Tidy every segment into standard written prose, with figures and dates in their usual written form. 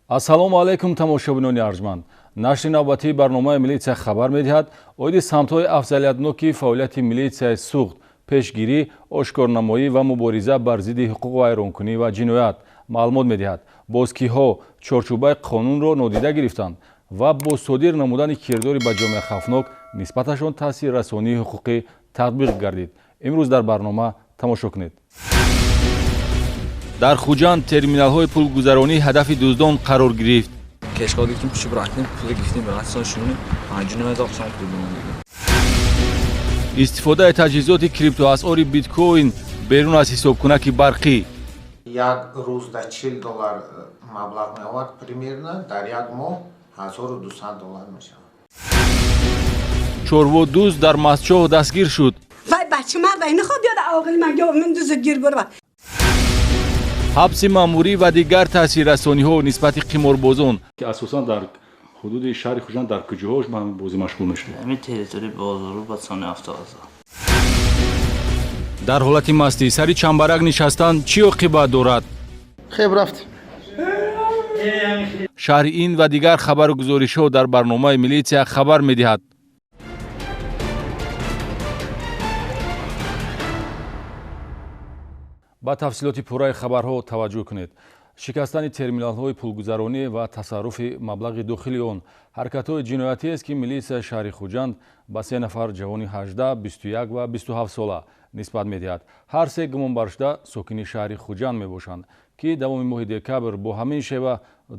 ассалому алайкум тамошобинони арҷманд. нашри навбатии барномаи милитсия хабар медиҳад оиди самтҳои афзалиятноки фаъолияти милитсияи суғд, пешгирӣ, ошкорнамоӣ ва мубориза бар зидди ҳуқуқ вайронкунӣ ва ҷиноят маълумот медиҳад. бозкиҳо чорчӯбаи қонунро нодида гирифтанд ва бо содир намудани кирдори ба ҷомеа хавфнок нисбаташон таъсиррасонии ҳуқуқӣ татбиқ гардид. имрӯз дар барнома тамошо кунед. дар хуҷанд терминалҳои пулгузаронӣ ҳадафи дуздон қарор гирифт. истифодаи таҷҳизоти криптоасъори биткоин берун аз ҳисобкунаки барқӣ. як рӯзда $40 маблағ меовард примерно, дар як моҳ $1200 мешавад. чорводуз дар мастчоҳ дастгир шуд. вай бача ман вай нахоб ёда оғил ман ё мен дузгир бурва. ҳабси маъмурӣ ва дигар таъсиррасониҳо нисбати қиморбозон ки асосан дар ҳудуди шаҳри хуҷанд дар куҷаҳош ба ҳамин бозӣ машғул мешавад. ҳамин територи бозору ба сони автоаза. дар ҳолати мастӣ сари чамбарак нишастан чӣ оқибат дорад? хеб рафт. шаҳри ин ва дигар хабару гузоришҳо дар барномаи милитсия хабар медиҳад. ба тафсилоти пурраи хабарҳо таваҷҷӯҳ кунед. шикастани терминалҳои пулгузаронӣ ва тасарруфи маблағи дохили он ҳаракатҳои ҷиноятиест ки милитсияи шаҳри хуҷанд ба 3 нафар ҷавони 18, 21 ва 27 сола нисбат медиҳад. ҳар се гумонбаршуда сокини шаҳри хуҷанд мебошанд ки давоми моҳи декабр бо ҳамин шева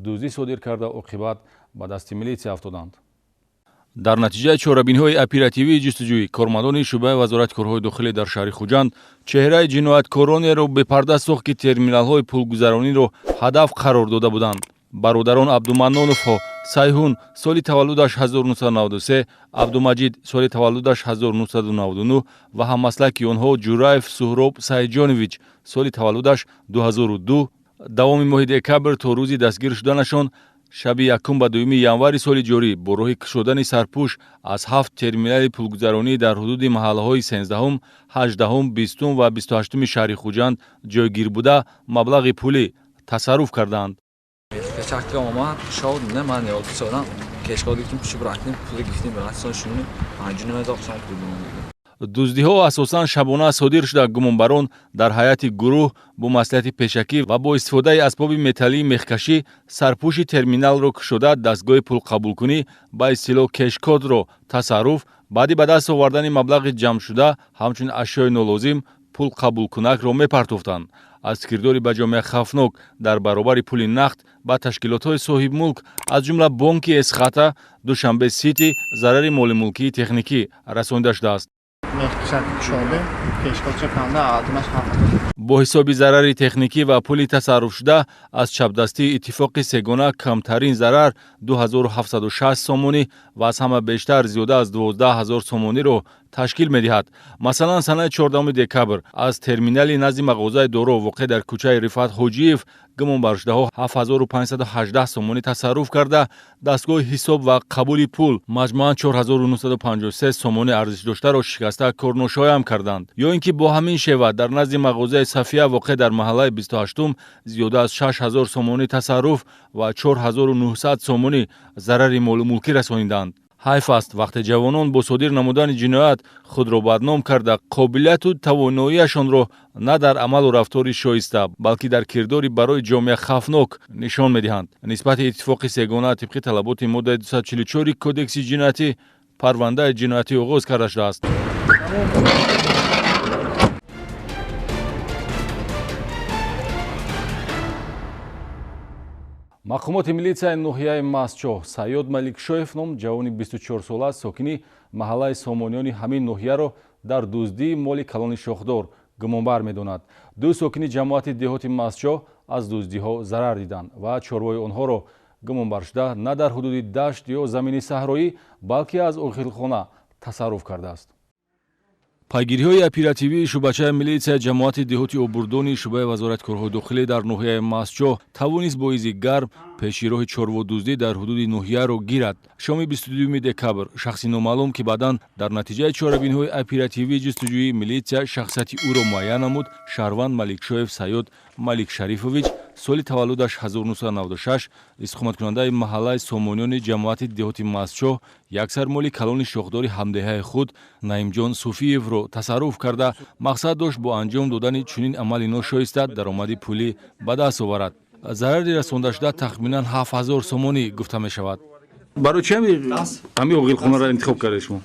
дуздӣ содир карда оқибат ба дасти милитсия афтоданд. дар натиҷаи чорабиниҳои оперативии ҷустуҷӯӣ кормандони шӯъбаи вазорати корҳои дохилӣ дар шаҳри хуҷанд чеҳраи ҷинояткоронеро бепарда сохт ки терминалҳои пулгузарониро ҳадаф қарор дода буданд. бародарон абдуманноновҳо сайҳун соли таваллудаш 1993, абдумаҷид соли таваллудаш 1999 ва ҳаммаслаки онҳо ҷураев суҳроб саидҷонович соли таваллудаш 2002 давоми моҳи декабр то рӯзи дастгир шуданашон шаби 1 ба 2 январи соли ҷорӣ бо роҳи кушодани сарпӯш аз 7 терминали пулгузаронӣ дар ҳудуди маҳаллаҳои 13, 18, 20 ва 28 шаҳри хуҷанд ҷойгир буда маблағи пулӣ тасарруф карданд. дуздиҳо асосан шабона содир шуда гумонбарон дар ҳайати гурӯҳ бо маслиҳати пешакӣ ва бо истифодаи асбоби металлии мехкашӣ сарпӯши терминалро кушода дастгоҳи пулқабулкунӣ ба истилоҳ кешкодро тасарруф баъди ба даст овардани маблағи ҷамъшуда ҳамчун ашёи нолозим пулқабулкунакро мепартофтанд. аз кирдори ба ҷомеа хавфнок дар баробари пули нақд ба ташкилотҳои соҳибмулк аз ҷумла бонки эсхата душанбе сити зарари молимулкии техникӣ расонида шудааст. бо ҳисоби зарари техникӣ ва пули тасарруфшуда аз чапдастии иттифоқи сегона камтарин зарар 2760 сомонӣ ва аз ҳама бештар зиёда аз 12000 сомониро ташкил медиҳад. масалан санаи 14 декабр аз терминали назди мағозаи доро воқеъ дар кӯчаи рифат ҳоҷиев гумонбаршудаҳо 7518 сомонӣ тасарруф карда дастгоҳи ҳисоб ва қабули пул маҷмӯан 4953 сомонӣ арзишдоштаро шикаста корношоям карданд. ё ин ки бо ҳамин шева дар назди мағозаи сафия воқеъ дар маҳаллаи 28 зиёда аз 6000 сомонӣ тасарруф ва 4900 сомонӣ зарари молумулкӣ расониданд. ҳайф аст вақте ҷавонон бо содир намудани ҷиноят худро бадном карда қобилияту тавоноияшонро на дар амалу рафтори шоиста балки дар кирдори барои ҷомеа хавфнок нишон медиҳанд. нисбати иттифоқи сегона тибқи талаботи моддаи 244 кодекси ҷиноятӣ парвандаи ҷиноятӣ оғоз карда шудааст. мақомоти милитсияи ноҳияи мастчоҳ Саёд Маликшоев ном ҷавони 24 сола сокини маҳаллаи сомониёни ҳамин ноҳияро дар дуздии моли калони шохдор гумонбар медонад. ду сокини ҷамоати деҳоти мастчоҳ аз дуздиҳо зарар диданд ва чорвои онҳоро гумонбаршуда на дар ҳудуди дашт ё замини саҳроӣ балки аз охилхона тасарруф кардааст. пайгириҳои оперативии шӯъбачаи милитсияи ҷамоати деҳоти обурдони шӯъбаи вазорати корҳои дохилӣ дар ноҳияи мастчоҳ тавонист бо изи гарм пеши роҳи чорводуздӣ дар ҳудуди ноҳияро гирад. шоми 22 декабр шахси номаълум ки баъдан дар натиҷаи чорабиниҳои оперативии ҷустуҷӯӣ милитсия шахсияти ӯро муайян намуд, шаҳрванд Маликшоев Саёд Маликшарифович соли таваллудаш 1996 истиқоматкунандаи маҳаллаи сомонёни ҷамоати деҳоти Мастчоҳ яксар моли калони шохдори ҳамдеҳаи худ Наимҷон Суфиевро тасарруф карда мақсад дошт бо анҷом додани чунин амали ношоиста даромади пулӣ ба даст оварад. зарари расондашуда тахминан 7000 сомонӣ гуфта мешавад. барои чи ҳамин оғилхонаро интихоб кардед шумо?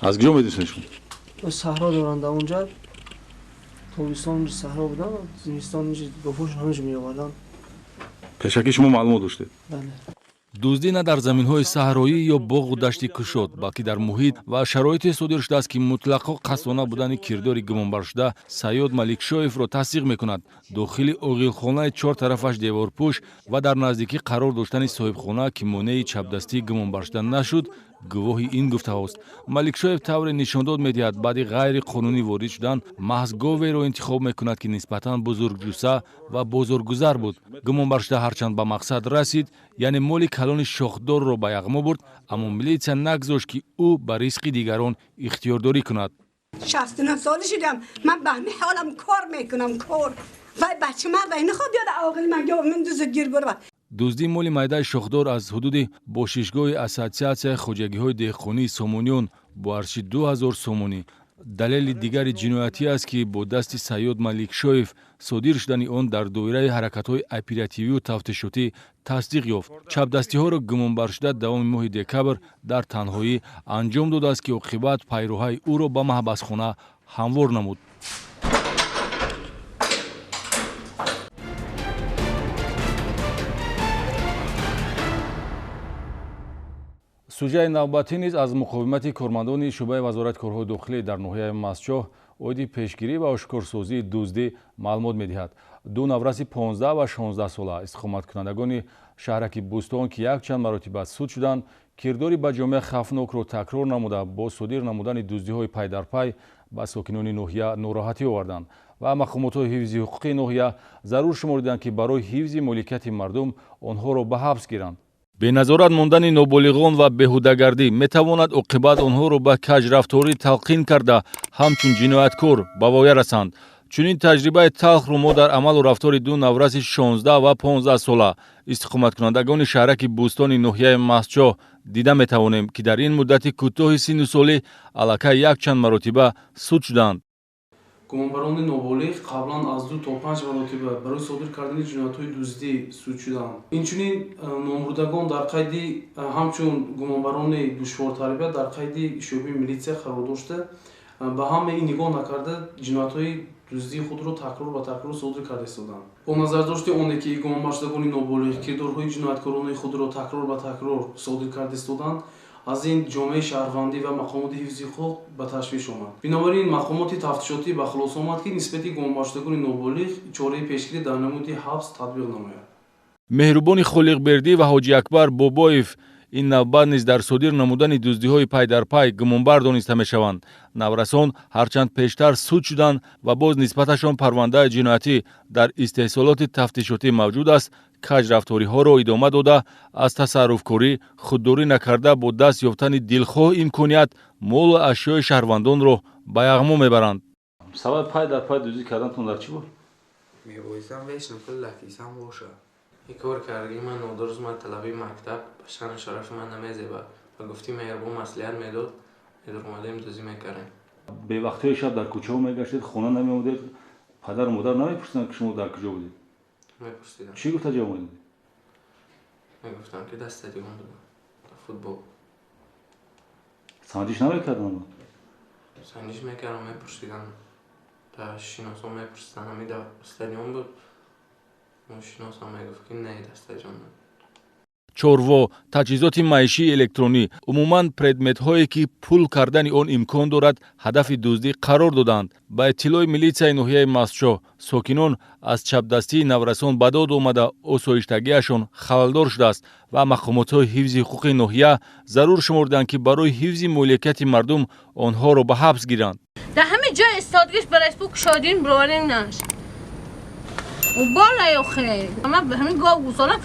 аз куҷо медонистед шумо? саҳро доранда онҷа тобистон саҳро будам, зимистон гофош ҳамеҷа меоварданд. пешакӣ шумо маълумот доштед? Бале. дуздӣ на дар заминҳои саҳроӣ ё боғу дашти кушод, балки дар муҳит ва шароите содир шудааст, ки мутлақо қасдона будани кирдори гумонбаршуда Саёд Маликшоевро тасдиқ мекунад. дохили оғилхонаи чор тарафаш деворпӯш ва дар наздикӣ қарор доштани соҳибхона, ки монеи чапдастии гумонбаршуда нашуд, гувоҳи ин гуфтаҳост. Маликшоев тавре нишондод медиҳад, баъди ғайриқонунӣ ворид шудан маҳз говеро интихоб мекунад, ки нисбатан бузургҷуса ва бозоргузар буд. гумонбаршуда ҳарчанд ба мақсад расид, яъне моли калони шохдорро ба яғмо бурд, аммо милитсия нагзошт, ки ӯ ба ризқи дигарон ихтиёрдорӣ кунад. 69 ساله شدم من به همین حالم کار میکنم کار و بچه مرد نخواد بیاد عاقل من یا من دزدگیر بره. дуздии моли майдаи шохдор аз ҳудуди бошишгоҳи ассотсиатсияи хоҷагиҳои деҳқонии Сомониён бо арши 2000 сомонӣ. далели дигари ҷиноятӣ аст, ки бо дасти Саёд Маликшоев содир шудани он дар доираи ҳаракатҳои оперативию тафтишотӣ тасдиқ ёфт. чапдастиҳоро гумонбаршуда давоми моҳи декабр дар танҳоӣ анҷом додааст, ки оқибат пайроҳаи ӯро ба маҳбасхона ҳамвор намуд. суҷаи навбатӣ низ аз муқовимати кормандони шӯъбаи вазорати корҳои дохилӣ дар ноҳияи Мастчоҳ оиди пешгирӣ ва ошкорсозии дуздӣ маълумот медиҳад. ду навраси 15 ва 16 сола истиқоматкунандагони шаҳраки Бӯстон, ки якчанд маротиба суд шуданд, кирдори ба ҷомеа хавфнокро такрор намуда бо содир намудани дуздиҳои пайдарпай ба сокинони ноҳия нороҳатӣ оварданд ва мақомотҳои ҳифзи ҳуқуқи ноҳия зарур шумориданд, ки барои ҳифзи моликияти мардум онҳоро ба ҳабс гиранд. беназорат мондани ноболиғон ва беҳудагардӣ метавонад оқибат онҳоро ба каҷрафторӣ талқин карда ҳамчун ҷинояткор ба воя расанд. чунин таҷрибаи талхро мо дар амалу рафтори ду навраси 16 ва 15 сола истиқоматкунандагони шаҳраки Бӯстони ноҳияи Мастчоҳ дида метавонем, ки дар ин муддати кӯтоҳи синну солӣ аллакай якчанд маротиба суд шуданд. гумонбарони ноболиғ қаблан аз 2 то 5 маротиба барои содир кардани ҷиноятҳои дуздӣ суд шуданд. инчунин номбурдагон дар қайди ҳамчун гумонбарони душвортарбият дар қайди шӯъбаи милитсия қарор дошта ба ҳама ин нигоҳ накарда ҷиноятҳои дуздии худро такрор ба такрор содир карда истоданд. бо назардошти оне ки гумонбаршудагони ноболиғ кирдорҳои ҷинояткорони худро такрор ба такрор содир карда истоданд, аз ин ҷомеаи шаҳрвандӣ ва мақомоти ҳифзи ҳуқуқ ба ташвиш омад. бинобар ин мақомоти тафтишотӣ ба хулоса омад, ки нисбати гумонбаршудагони ноболиғ чораи пешгирӣ дар намуди ҳабс татбиқ намояд. меҳрубони Холиқбердӣ ва ҳоҷи Акбар Бобоев ин навбат низ дар содир намудани дуздиҳои пайдарпай гумонбар дониста мешаванд. наврасон ҳарчанд пештар суд шуданд ва боз нисбаташон парвандаи ҷиноятӣ дар истеҳсолоти тафтишотӣ мавҷуд аст, каҷрафториҳоро идома дода аз тасарруфкорӣ, худдорӣ накарда бо даст ёфтани дилхоҳ имконият молу ашёи шаҳрвандонро ба яғмо мебаранд. сабаби пай дар пай дуздӣ кардантон дар чӣ буд? мебоисам вешна пул лафисам боша. ин кор карди ман нодуруз ман талаби мактаб ба шаъни шарафи ман намезеба ва гуфти меҳрубон маслиҳат медод омадем дузӣ мекардем. бевақтии шаб дар кӯчаҳо мегаштед, хона намеомадед, падару модар намепурсиданд ки шумо дар куҷо будед? мепурсидам. чӣ гуфта ҷавоб додед? мегуфтам ки дар стадион будам футбол. санҷиш намекарданд? санҷиш мекардам, мепурсидам, дар шиносон мепурсидам, ҳамин дар стадион буд. шиносам мегуфт ки не дар стадион буд. чорво, таҷҳизоти маишии электронӣ, умуман предметҳое ки пул кардани он имкон дорад, ҳадафи дуздӣ қарор доданд. ба иттилои милитсияи ноҳияи Мастчоҳ, сокинон аз чапдастии наврасон ба дод омада осоиштагиашон халалдор шудааст ва мақомотҳои ҳифзи ҳуқуқи ноҳия зарур шуморданд, ки барои ҳифзи моликияти мардум онҳоро ба ҳабс гиранд. дар ҳамин ҷой истодгиш барайс бу кушодин броварин наш у болай охе ман ба ҳамин гов гусолам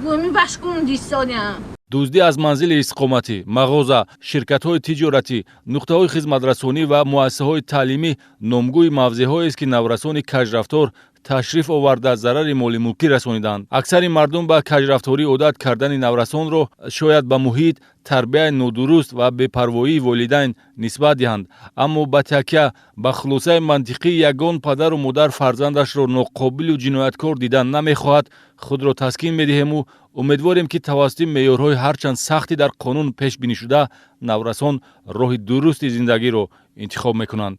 гуми башкун дистодиам. дуздӣ аз манзили истиқоматӣ, мағоза, ширкатҳои тиҷоратӣ, нуқтаҳои хизматрасонӣ ва муассисаҳои таълимӣ номгӯи мавзеъҳоест, ки наврасони кажрафтор ташриф оварда зарари моли мулкӣ расониданд. Аксари мардум ба кажрафторӣ одат кардани наврасонро шояд ба муҳит, тарбияи нодуруст ва бепарвоии волидайн нисбат диҳанд, аммо ба такя ба хулосаи мантиқӣ ягон падару модар фарзандашро ноқобилу ҷинояткор дидан намехоҳад, худро таскин медиҳему умедворем, ки тавассути меъёрҳои ҳарчанд сахти дар қонун пешбинишуда наврасон роҳи дурусти зиндагиро интихоб мекунанд.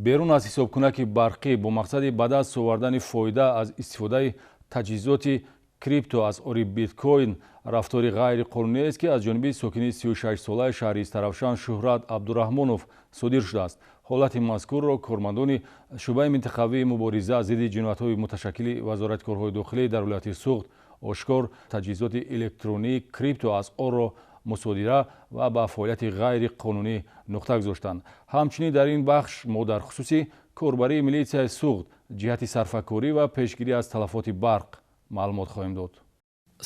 берун аз ҳисобкунаки барқӣ бо мақсади ба даст овардани фоида аз истифодаи таҷҳизоти крипто аз ори биткоин рафтори ғайриқонунест, ки аз ҷониби сокини 36-солаи шаҳри Истаравшан Шуҳрат Абдурахмонов содир шудааст. ҳолати мазкурро кормандони шӯъбаи минтақавии мубориза зидди ҷиноятҳои муташаккили вазорати корҳои дохилӣ дар вилояти Сугд ошкор таҷҳизоти электронии крипто аз онро мусодира ва ба фаъолияти ғайриқонунӣ нуқта гузоштанд. ҳамчунин дар ин бахш мо дар хусуси корбарии милитсияи Суғд ҷиҳати сарфакорӣ ва пешгирӣ аз талафоти барқ маълумот хоҳем дод.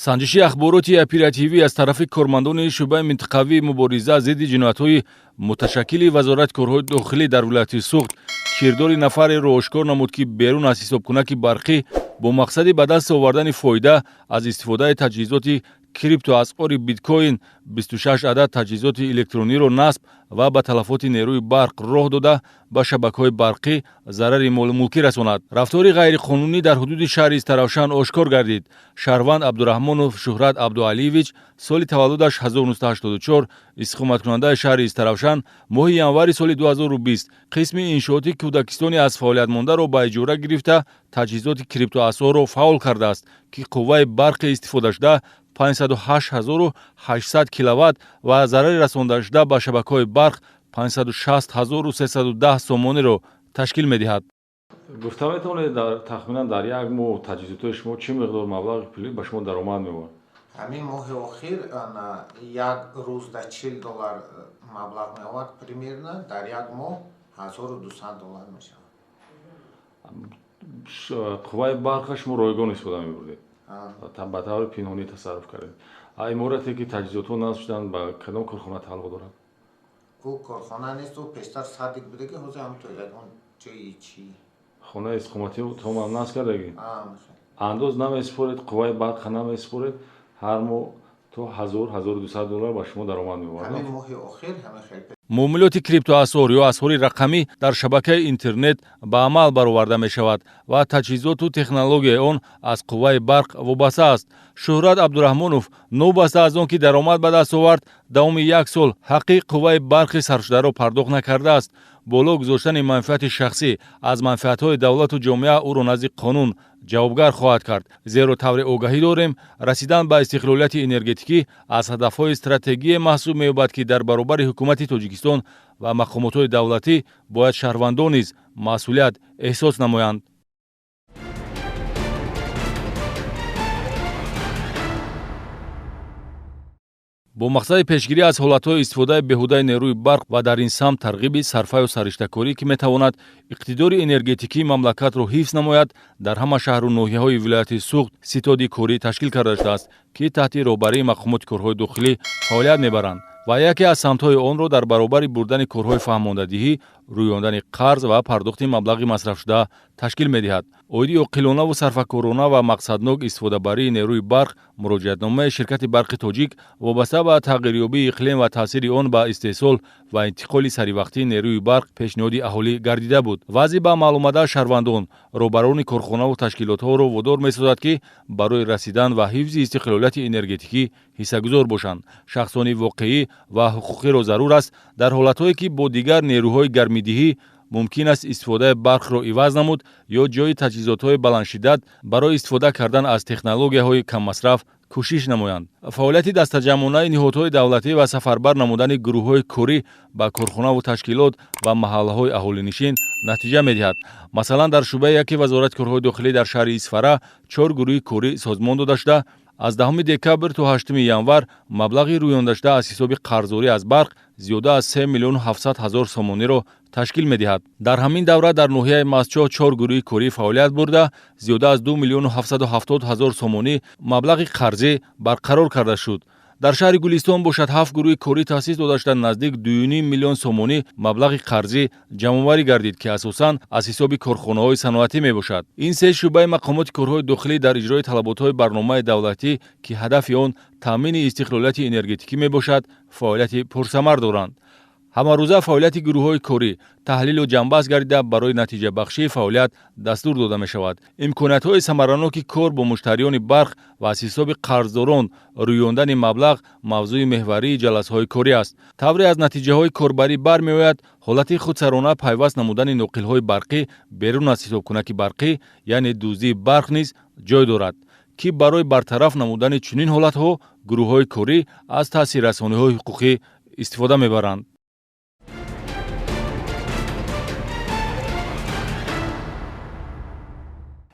санҷиши ахбороти оперативӣ аз тарафи кормандони шӯъбаи минтақавии мубориза зидди ҷиноятҳои муташаккили вазорати корҳои дохилӣ дар вилояти Сугд кирдори нафареро ошкор намуд, ки берун аз ҳисобкунаки барқӣ бо мақсади ба даст овардани фоида аз истифодаи таҷҳизоти крипто аз ори биткоин 26 адад таҷҳизоти электрониро насб ва ба талафоти нерӯи барқ роҳ дода ба шабакаҳои барқӣ зарари молу мулкӣ расонад. Рафтори ғайриқонунӣ дар ҳудуди шаҳри Истаравшан ошкор гардид. Шаҳрванд Абдурахмонов Шуҳрат Абдуалиевич соли таваллудаш 1984, истиқоматкунандаи шаҳри Истаравшан, моҳи январи соли 2020 қисми иншооти кӯдакистони аз фаъолиятмондаро ба иҷора гирифта таҷҳизоти криптоасъорро фаъол кардааст, ки қувваи барқи истифодашуда 508,800 киловатт ва зарари расондашуда ба шабакаҳои барқ 560,310 сомонеро ташкил медиҳад. гуфта метавонед тахминан дар як моҳ таҷҳизотҳои шумо чӣ миқдор маблағи пулӣ ба шумо даромад меовард? ҳамин моҳи охир як рӯзда $40 маблағ меовард примерно, дар як моҳ $1200 мешавад. қувваи барқа шумо ройгон истифода мебурдед? ба таври пинҳонӣ тасарруф кардед. иморате ки таҷҳизотҳо насб шуданд ба кадом корхона тааллуқ дорад? ӯ корхона нест, ӯ пештар садик будаги ҳозир ҳамтон ягон ҷои чӣ хонаи истиқоматӣ тамом насб кардаги? андоз намесупоред, қувваи барқа намесупоред, ҳар моҳ то $1000-1200 ба шумо даромад меовард. ҳамин моҳи охир ҳамин хел муомилоти криптоасъор ё асъори рақамӣ дар шабакаи интернет ба амал бароварда мешавад ва таҷҳизоту технологияи он аз қувваи барқ вобаста аст. Шуҳрат Абдурахмонов новбаста аз он ки даромад ба даст овард, давоми 1 сол ҳаққи қувваи барқи саршударо пардохт накардааст. боло гузоштани манфиати шахсӣ аз манфиатҳои давлату ҷомеа ӯро назди қонун ҷавобгар хоҳад кард. зеро тавре огаҳӣ дорем, расидан ба истиқлолияти энергетикӣ аз ҳадафҳои стратегие маҳсуб меёбад, ки дар баробари ҳукумати Тоҷикистон ва мақомотҳои давлатӣ бояд шаҳрвандон низ масъулият эҳсос намоянд. бо мақсади пешгирӣ аз ҳолатҳои истифодаи беҳудаи нерӯи барқ ва дар ин самт тарғиби сарфаю сариштакорӣ, ки метавонад иқтидори энергетикии мамлакатро ҳифз намояд, дар ҳама шаҳру ноҳияҳои вилояти Сугд ситоди корӣ ташкил карда шудааст, ки таҳти роҳбарии мақомоти корҳои дохилӣ фаъолият мебаранд ва яке аз самтҳои онро дар баробари бурдани корҳои фаҳмондадиҳӣ, рӯёндани қарз ва пардохти маблағи масрафшуда ташкил медиҳад. оиди оқилонаву сарфакорона ва мақсаднок истифодабарии нерӯи барқ муроҷиатномаи ширкати барқи тоҷик вобаста ба тағйирёбии иқлим ва таъсири он ба истеҳсол ва интиқоли саривақтии нерӯи барқ пешниҳоди аҳолӣ гардида буд. вазъи ба маълумада шаҳрвандон, роҳбарони корхонаву ташкилотҳоро водор месозад, ки барои расидан ва ҳифзи истиқлолияти энергетикӣ ҳиссагузор бошанд. шахсони воқеӣ ва ҳуқуқиро зарур аст дар ҳолатҳое ки бо дигар нерӯҳои гармидиҳӣ мумкин аст истифодаи барқро иваз намуд ё ҷои таҷҳизотҳои баландшиддат барои истифода кардан аз технологияҳои каммасраф кӯшиш намоянд. фаъолияти дастаҷамъонаи ниҳодҳои давлатӣ ва сафарбар намудани гурӯҳҳои корӣ ба корхонаву ташкилот ва маҳаллаҳои аҳолинишин натиҷа медиҳад. масалан, дар шӯъбаи яки вазорати корҳои дохилӣ дар шаҳри Исфара 4 гурӯҳи корӣ созмон дода шуда, аз 10 декабр то 8 январ маблағи рӯёндашуда аз ҳисоби қарздорӣ аз барқ зиёда аз 3,7 млн сомонеро ташкил медиҳад. Дар ҳамин давра дар ноҳияи Мастчоҳ 4 гурӯҳи корӣ фаъолият бурда, зиёда аз 2 миллиону 770 ҳазор сомонӣ маблағи қарзӣ барқарор карда шуд. дар шаҳри Гулистон бошад 7 гурӯҳи корӣ таъсис дода шуда наздик 2.5 миллион сомонӣ маблағи қарзӣ ҷамъоварӣ гардид, ки асосан аз ҳисоби корхонаҳои саноатӣ мебошад. ин се шуъбаи мақомоти корҳои дохилӣ дар иҷрои талаботҳои барномаи давлатӣ, ки ҳадафи он таъмини истиқлолияти энергетикӣ мебошад, фаъолияти пурсамар доранд. ҳамарӯза фаъолияти гурӯҳҳои корӣ таҳлилу ҷамъбаст гардида барои натиҷабахшии фаъолият дастур дода мешавад. имкониятҳои самараноки кор бо муштариёни барқ ва аз ҳисоби қарздорон рӯёндани маблағ мавзӯи меҳварии ҷаласаҳои корӣ аст. тавре аз натиҷаҳои корбарӣ бармеояд ҳолати худсарона пайваст намудани ноқилҳои барқӣ берун аз ҳисобкунаки барқӣ, яъне дуздии барқ низ ҷой дорад, ки барои бартараф намудани чунин ҳолатҳо гурӯҳҳои корӣ аз таъсиррасониҳои ҳуқуқӣ истифода мебаранд.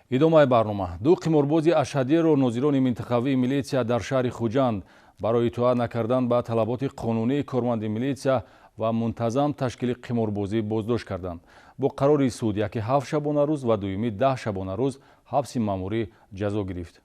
идомаи барнома. ду қиморбози ашҳадиеро нозирони минтақавии милитсия дар шаҳри Хуҷанд барои итоат накардан ба талаботи қонунии корманди милитсия ва мунтазам ташкили қиморбозӣ боздошт карданд. бо қарори суд яке 7 шабонарӯз ва дуюми 10 шабонарӯз ҳабси маъмурӣ ҷазо гирифт.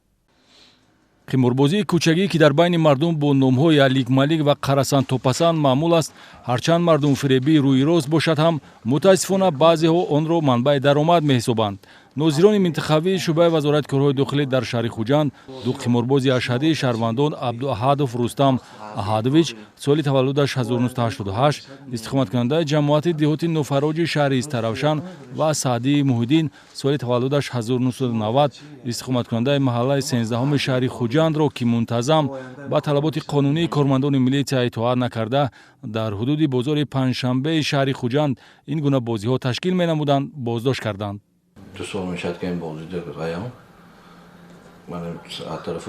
қиморбозии кӯчагӣ, ки дар байни мардум бо номҳои алик-малик ва қарасантопасанд маъмул аст, ҳарчанд мардумфиребии рӯйрост бошад ҳам, мутаассифона баъзеҳо онро манбаи даромад меҳисобанд. нозирони минтақавии шӯъбаи вазорати корҳои дохилӣ дар шаҳри Хуҷанд ду қиморбози ашҳадии шаҳрвандон Абдуаҳадов Рустам Аҳадович, соли таваллудаш 1988, истиқоматкунандаи ҷамоати деҳоти нофароҷи шаҳри Истаравшан ва Саъдии Муҳиддин, соли таваллудаш 1990, истиқоматкунандаи маҳаллаи 13-уми шаҳри Хуҷандро, ки мунтазам ба талаботи қонунии кормандони милитсия итоат накарда, дар ҳудуди бозори панҷшанбеи шаҳри Хуҷанд ин гуна бозиҳо ташкил менамуданд, боздошт карданд. 2 سال میشد که این بازی در قیام من از طرف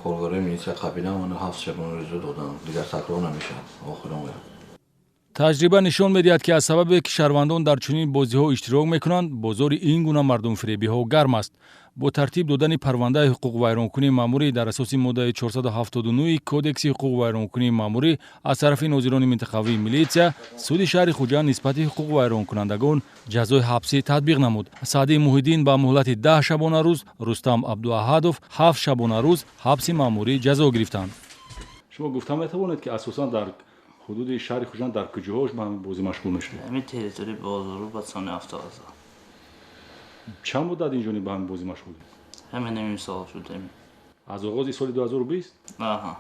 کارگرای ملیسیا قبیله من 7 شبانه روز دادم دیگر تکرار نمیشه آخرام таҷриба нишон медиҳад, ки аз сабабе ки шаҳрвандон дар чунин бозиҳо иштирок мекунанд, бозори ин гуна мардумфиребиҳо гарм аст. бо тартиб додани парвандаи ҳуқуқвайронкунии маъмурӣ дар асоси моддаи 479 кодекси ҳуқуқвайронкунии маъмурӣ аз тарафи нозирони минтақавии милитсия, суди шаҳри Хуҷанд нисбати ҳуқуқвайронкунандагон ҷазои ҳабсӣ татбиқ намуд. Саъдии Муҳиддин ба муҳлати 10 шабонарӯз, Рустам Абдуаҳадов 7 шабонарӯз ҳабси маъмурӣ ҷазо гирифтанд. шумо гуфта метавонед, ки асосан дар ҳудуди шаҳри Хуҷанд дар куҷоҳош ба ҳамин бозӣ машғул мешавед? ҳамин територи бозору ба сони автоаза. чанд муддат инҷониб ба ҳамин бозӣ машғул? ҳамин имсол шудем. аз оғози соли 2020? аҳа.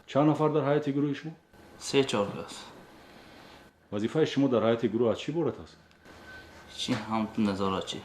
чанд нафар дар ҳайати гурӯҳи шумо? 3-4 кас. вазифаи шумо дар ҳайати гурӯҳ аз чӣ иборат аст? чӣ ҳам назоратчӣ.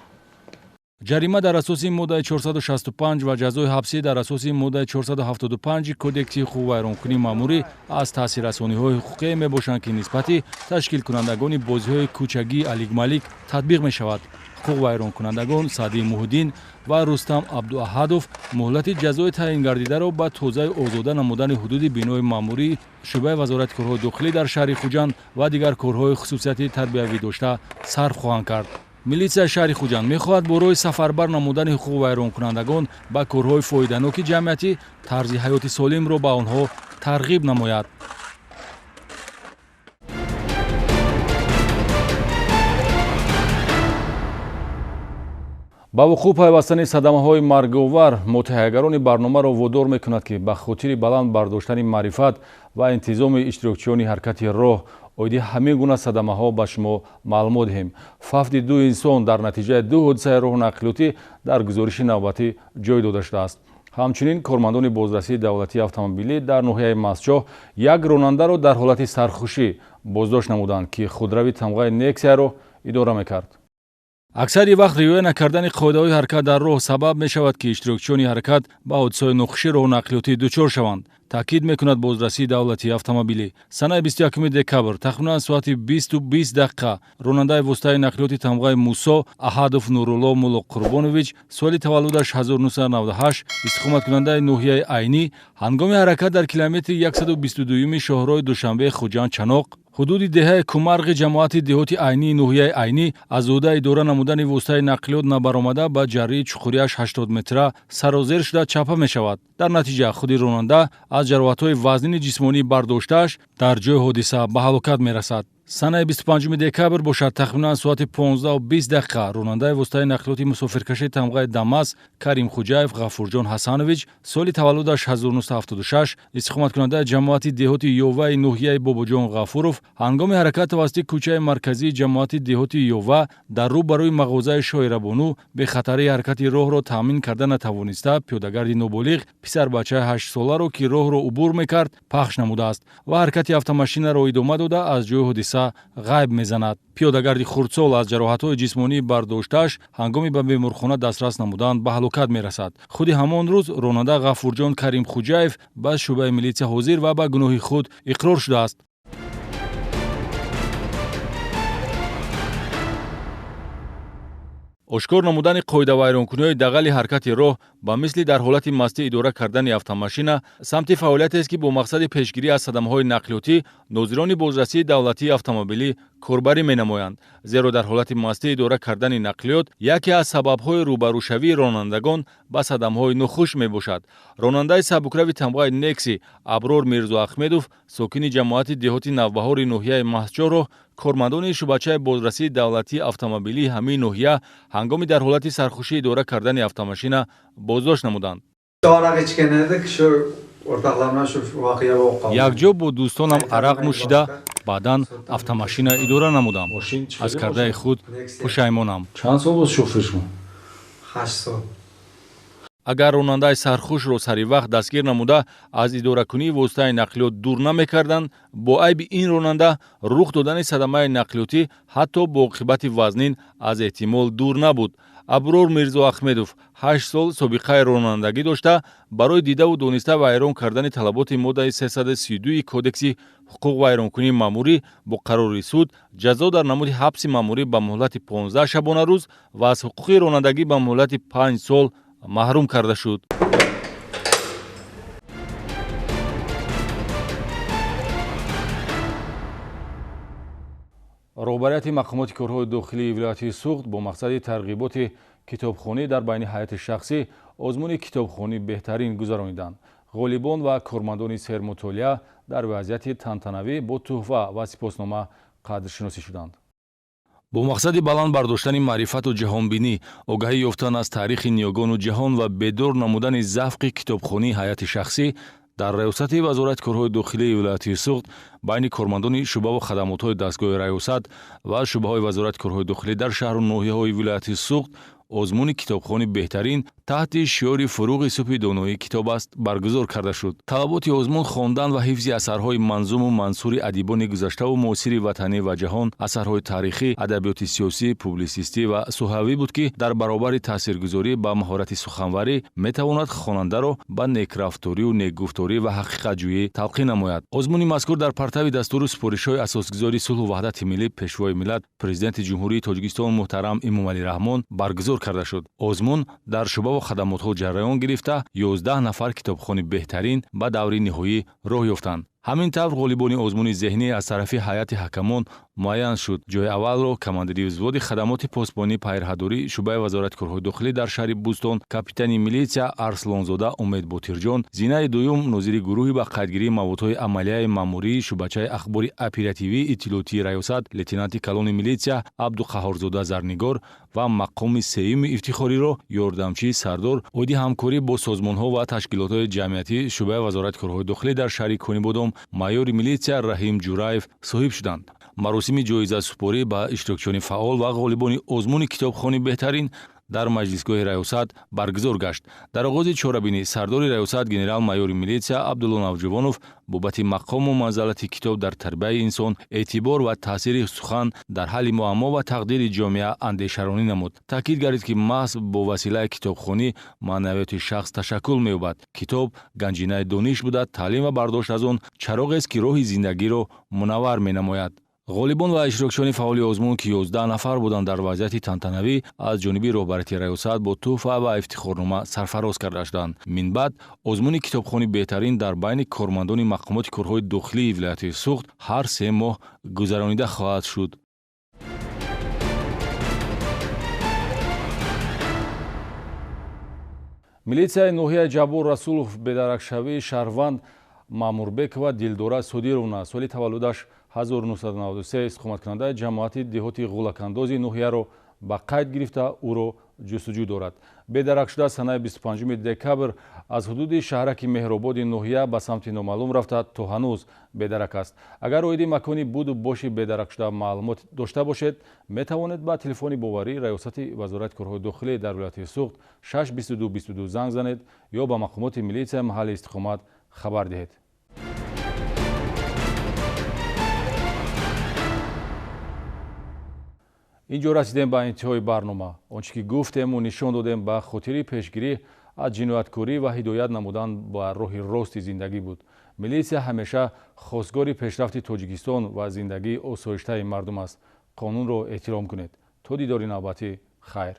ҷарима дар асоси моддаи 465 ва ҷазои ҳабсӣ дар асоси моддаи 475 кодекси ҳуқуқвайронкунии маъмурӣ аз таъсиррасониҳои ҳуқуқие мебошанд, ки нисбати ташкилкунандагони бозиҳои кӯчагии алик-малик татбиқ мешавад. ҳуқуқвайронкунандагон Саъдии Муҳиддин ва Рустам Абдуаҳадов муҳлати ҷазои таъингардидаро ба тозаи озода намудани ҳудуди бинои маъмурии шӯъбаи вазорати корҳои дохилӣ дар шаҳри Хуҷанд ва дигар корҳои хусусияти тарбиявӣ дошта сарф хоҳанд кард. милитсияи шаҳри Хуҷанд мехоҳад бо роҳи сафарбар намудани ҳуқуқвайронкунандагон ба корҳои фоиданоки ҷамъиятӣ тарзи ҳаёти солимро ба онҳо тарғиб намояд. ба вуқӯъ пайвастани садамаҳои марговар мутаҳиягарони барномаро водор мекунад, ки ба хотири баланд бардоштани маърифат ва интизоми иштирокчиёни ҳаракати роҳ оиди ҳамин гуна садамаҳо ба шумо маълумот диҳем. фафди 2 инсон дар натиҷаи 2 ҳодисаи роҳнақлиётӣ дар гузориши навбатӣ ҷой дода шудааст. ҳамчунин кормандони бозрасии давлатии автомобилӣ дар ноҳияи Мастчоҳ як ронандаро дар ҳолати сархушӣ боздошт намуданд, ки худрави тамғаи Нексияро идора мекард. аксари вақт риоя накардани қоидаҳои ҳаракат дар роҳ сабаб мешавад, ки иштирокчиёни ҳаракат ба ҳодисаҳои нохушии роҳнақлиётӣ дучор шаванд. таъкид мекунад бозрасии давлатии автомобилӣ. санаи 21 декабр тахминан соати 20:20 ронандаи воситаи нақлиёти тамғаи Мусо Аҳадов Нурулло Мулло Қурбонович, соли таваллудаш 1998, истиқоматкунандаи ноҳияи Айнӣ, ҳангоми ҳаракат дар километри 122 шоҳроҳи Душанбе Хуҷанд Чаноқ, ҳудуди деҳаи Кумарғи ҷамоати деҳоти Айнии ноҳияи Айнӣ аз ӯҳда идора намудани воситаи нақлиёт набаромада ба ҷарраи чуқурияш 80 метра сарозер шуда чапа мешавад. дар натиҷа худи ронанда аз ҷароҳатҳои вазнини ҷисмонӣ бардоштааш дар ҷои ҳодиса ба ҳалокат мерасад. санаи 25 декабр бошад тахминан соати 15:20 ронандаи воситаи нақлиёти мусофиркашии тамғаи Дамас Карим Хуҷаев Ғафурҷон Ҳасанович соли таваллудаш 1976 истиқоматкунандаи ҷамоати деҳоти Ёваи ноҳияи Бобоҷон Ғафуров ҳангоми ҳаракат тавассути кӯчаи марказии ҷамоати деҳоти Ёва дар рӯ барои мағозаи Шоирабону бехатарии ҳаракати роҳро таъмин карда натавониста пиёдагарди ноболиғ писарбачаи 8 соларо ки роҳро убур мекард пахш намудааст ва ҳаракати автомашинаро идома дода аз ҷои ҳодиса ғайб мезанад. Пиёдагарди хурдсол аз ҷароҳатҳои ҷисмонӣ бардоштааш ҳангоми ба беморхона дастрас намудан ба ҳалокат мерасад. худи ҳамон рӯз ронанда Ғафурҷон Карим Хуҷаев ба шӯъбаи милитсия ҳозир ва ба гуноҳи худ иқрор шудааст. ошкор намудани қоидавайронкуниҳои дағали ҳаракати роҳ ба мисли дар ҳолати мастӣ идора кардани автомашина самти фаъолиятест ки бо мақсади пешгирӣ аз садамаҳои нақлиётӣ нозирони бозрасии давлатии автомобилӣ корбарӣ менамоянд. зеро дар ҳолати мастӣ идора кардани нақлиёт яке аз сабабҳои рӯбарӯшавии ронандагон ба садамаҳои нохуш мебошад. ронандаи сабукрави тамғаи Некси Аброр Мирзоахмедов сокини ҷамоати деҳоти Навбаҳори ноҳияи Маҳсчоҳро кормандони шӯъбачаи бозрасии давлатии автомобилии ҳамин ноҳия ҳангоми дар ҳолати сархушӣ идора кардани автомашина боздошт намуданд. якҷо бо дӯстонам арақ нӯшида баъдан автомашина идора намудам. аз кардаи худ пушаймонам. чанд сол боз шофир шуд? 8 сол. агар ронандаи сархушро сари вақт дастгир намуда аз идоракунии воситаи нақлиёт дур намекарданд, бо айби ин ронанда рух додани садамаи нақлиётӣ ҳатто бо оқибати вазнин аз эҳтимол дур набуд. Аброр Мирзоахмедов 8 сол собиқаи ронандагӣ дошта барои дидаву дониста вайрон кардани талаботи моддаи 332 кодекси ҳуқуқ вайронкунии маъмурӣ бо қарори суд ҷазо дар намуди ҳабси маъмурӣ ба муҳлати 15 шабона рӯз ва аз ҳуқуқи ронандагӣ ба муҳлати 5 сол маҳрум карда шуд. роҳбарияти мақомоти корҳои дохилии вилояти Сугд бо мақсади тарғиботи китобхонӣ дар байни ҳаёти шахсӣ озмуни китобхонӣ беҳтарин гузарониданд. ғолибон ва кормандони сермутолиа дар вазъияти тантанавӣ бо тӯҳфа ва сипоснома қадршиносӣ шуданд. бо мақсади баланд бардоштани маърифату ҷаҳонбинӣ, огаҳӣ ёфтан аз таърихи ниёгону ҷаҳон ва бедор намудани завқи китобхонии ҳаёти шахсӣ дар раёсати вазорати корҳои дохилии вилояти Сугд байни кормандони шӯъбаву хадамотҳои дастгоҳи раёсат ва шӯъбаҳои вазорати корҳои дохилӣ дар шаҳру ноҳияҳои вилояти Сугд озмуни китобхони беҳтарин таҳти шиёри фуруғи субҳи доноии китоб аст баргузор карда шуд. талаботи озмун хондан ва ҳифзи асарҳои манзуму мансури адибони гузаштаву муосири ватанӣ ва ҷаҳон, асарҳои тарихӣ, адабиёти сиёсӣ, публисистӣ ва суҳавӣ буд ки дар баробари таъсиргузорӣ ба маҳорати суханварӣ метавонад хонандаро ба некрафторию некгуфторӣ ва ҳақиқатҷӯӣ талқин намояд. озмуни мазкур дар партави дастуру супоришҳои асосгузори сулҳу ваҳдати миллӣ пешвои миллат президенти ҷумҳурии Тоҷикистон муҳтарам Эмомалӣ Раҳмон баргузор карда шуд. озмун дар шӯъба ва хадамотҳо ҷараён гирифта 11 нафар китобхони беҳтарин ба даври ниҳоӣ роҳ ёфтанд. ҳамин тавр ғолибони озмуни зеҳнӣ аз тарафи ҳайати ҳакамон муайян шуд. ҷои аввалро командири взводи хадамоти посбонӣ пайрҳадорӣ шӯъбаи вазорати корҳои дохилӣ дар шаҳри Бӯстон капитани милитсия Арслонзода Умед Ботирҷон, зинаи дуюм нозири гурӯҳи ба қайдгирии маводҳои амалияи маъмурии шӯъбачаи ахбори оперативии иттилоотии раёсат лейтенанти калони милитсия Абдуқаҳҳорзода Зарнигор ва мақоми сеюми ифтихориро ёрдамчии сардор оиди ҳамкорӣ бо созмонҳо ва ташкилотҳои ҷамъиятӣ шӯъбаи вазорати корҳои дохилӣ дар шаҳри Конибодом майёри милитсия Раҳим Ҷураев соҳиб шуданд. маросими ҷоизасупорӣ ба иштирокчиёни фаъол ва ғолибони озмуни китобхони беҳтарин дар маҷлисгоҳи раёсат баргузор гашт. дар оғози чорабинӣ сардори раёсат генерал-майёри милитсия Абдулло Навҷувонов бобати мақому манзалати китоб дар тарбияи инсон, эътибор ва таъсири сухан дар ҳалли муаммо ва тақдири ҷомеа андешаронӣ намуд. таъкид гардид ки маҳз бо василаи китобхонӣ маънавияти шахс ташаккул меёбад. китоб ганҷинаи дониш буда, таълим ва бардошт аз он чароғест ки роҳи зиндагиро мунаввар менамояд. ғолибон ва иштирокчиёни фаъоли озмун ки 11 нафар буданд дар вазъияти тантанавӣ аз ҷониби роҳбарияти раёсат бо тӯҳфа ва ифтихорнома сарфароз карда шуданд. минбаъд озмуни китобхони беҳтарин дар байни кормандони мақомоти корҳои дохилии вилояти Сугд ҳар 3 моҳ гузаронида хоҳад шуд. милитсияи ноҳияи Ҷабор Расулов бедаракшавии Шаҳрванд Маъмурбекова Дилдора Содировна соли таваллудаш 1993 иstiqomatkунандаи ҷамоати деҳоти ғулакандози ноҳияро ба қайд гирифта ӯро ҷустуҷӯ дорад. Бедаракшуда санаи 25 декабр аз ҳудуди шаҳраки меҳрободи ноҳия ба самти номаълум рафта то ҳанӯз бедарак аст. Агар оиди макони буду боши бедаракшуда маълумот дошта бошед, метавонед ба телефони боварии раёсати вазорати корҳои дохилӣ дар вилояти Сугд 62222 занг занед ё ба мақомоти милитсияи маҳаллии истиқомат хабар диҳед. инҷо расидем ба интиҳои барнома. Он чӣ ки гуфтему нишон додем ба хотири пешгирӣ аз ҷинояткорӣ ва ҳидоят намудан ба роҳи рости зиндагӣ буд. Милитсия ҳамеша хостгори пешрафти Тоҷикистон ва зиндагии осоиштаи мардум аст. қонунро эҳтиром кунед. То дидори навбатӣ, хайр.